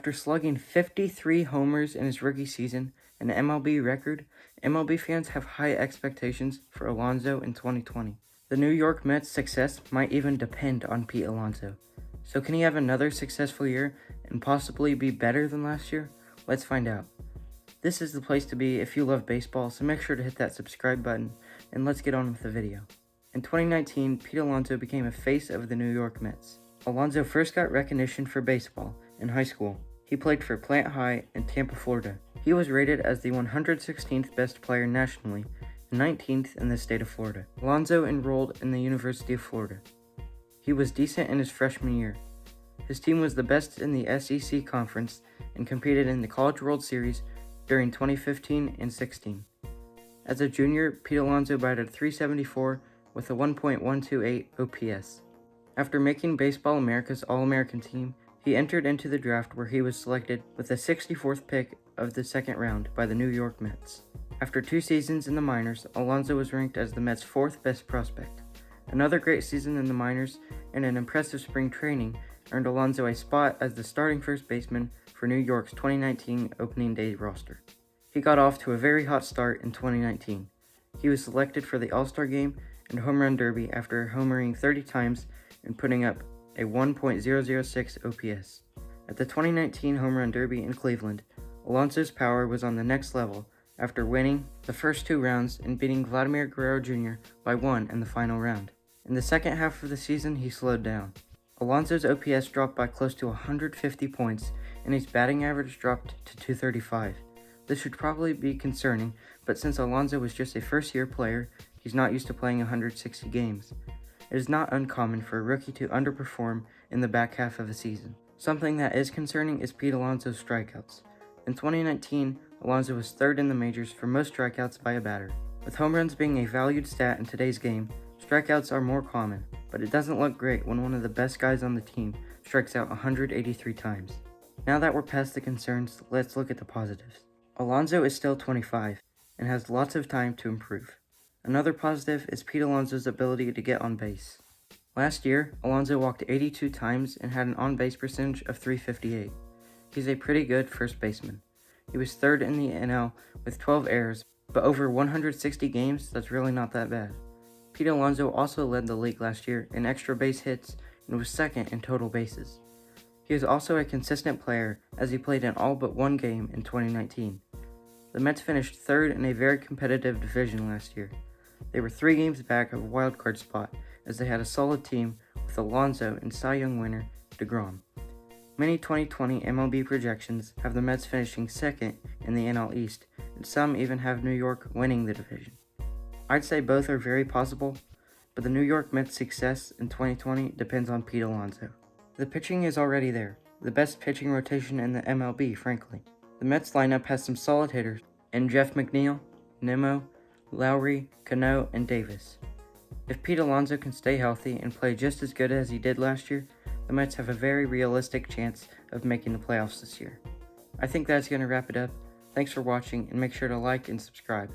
After slugging 53 homers in his rookie season, an MLB record, MLB fans have high expectations for Alonso in 2020. The New York Mets' success might even depend on Pete Alonso. So can he have another successful year and possibly be better than last year? Let's find out. This is the place to be if you love baseball, so make sure to hit that subscribe button, and let's get on with the video. In 2019, Pete Alonso became a face of the New York Mets. Alonso first got recognition for baseball in high school. He played for Plant High in Tampa, Florida. He was rated as the 116th best player nationally and 19th in the state of Florida. Alonso enrolled in the University of Florida. He was decent in his freshman year. His team was the best in the SEC conference and competed in the College World Series during 2015 and 16. As a junior, Pete Alonso batted .374 with a 1.128 OPS. After making Baseball America's All-American team, he entered into the draft where he was selected with the 64th pick of the second round by the New York Mets. After 2 seasons in the minors, Alonso was ranked as the Mets' 4th best prospect. Another great season in the minors and an impressive spring training earned Alonso a spot as the starting first baseman for New York's 2019 opening day roster. He got off to a very hot start in 2019. He was selected for the All-Star Game and Home Run Derby after homering 30 times and putting up a 1.006 OPS. At the 2019 Home Run Derby in Cleveland, Alonso's power was on the next level after winning the first 2 rounds and beating Vladimir Guerrero Jr. by 1 in the final round. In the second half of the season, he slowed down. Alonso's OPS dropped by close to 150 points, and his batting average dropped to .235. This should probably be concerning, but since Alonso was just a first-year player, he's not used to playing 160 games. It is not uncommon for a rookie to underperform in the back half of a season. Something that is concerning is Pete Alonso's strikeouts. In 2019, Alonso was 3rd in the majors for most strikeouts by a batter. With home runs being a valued stat in today's game, strikeouts are more common, but it doesn't look great when one of the best guys on the team strikes out 183 times. Now that we're past the concerns, let's look at the positives. Alonso is still 25 and has lots of time to improve. Another positive is Pete Alonso's ability to get on base. Last year, Alonso walked 82 times and had an on-base percentage of .358. He's a pretty good first baseman. He was 3rd in the NL with 12 errors, but over 160 games, that's really not that bad. Pete Alonso also led the league last year in extra base hits and was 2nd in total bases. He is also a consistent player as he played in all but 1 game in 2019. The Mets finished 3rd in a very competitive division last year. They were 3 games back of a wildcard spot as they had a solid team with Alonso and Cy Young winner DeGrom. Many 2020 MLB projections have the Mets finishing 2nd in the NL East, and some even have New York winning the division. I'd say both are very possible, but the New York Mets' success in 2020 depends on Pete Alonso. The pitching is already there, the best pitching rotation in the MLB, frankly. The Mets lineup has some solid hitters in Jeff McNeil, Nimmo, Lowry, Cano, and Davis. If Pete Alonso can stay healthy and play just as good as he did last year, the Mets have a very realistic chance of making the playoffs this year. I think that's going to wrap it up. Thanks for watching, and make sure to like and subscribe.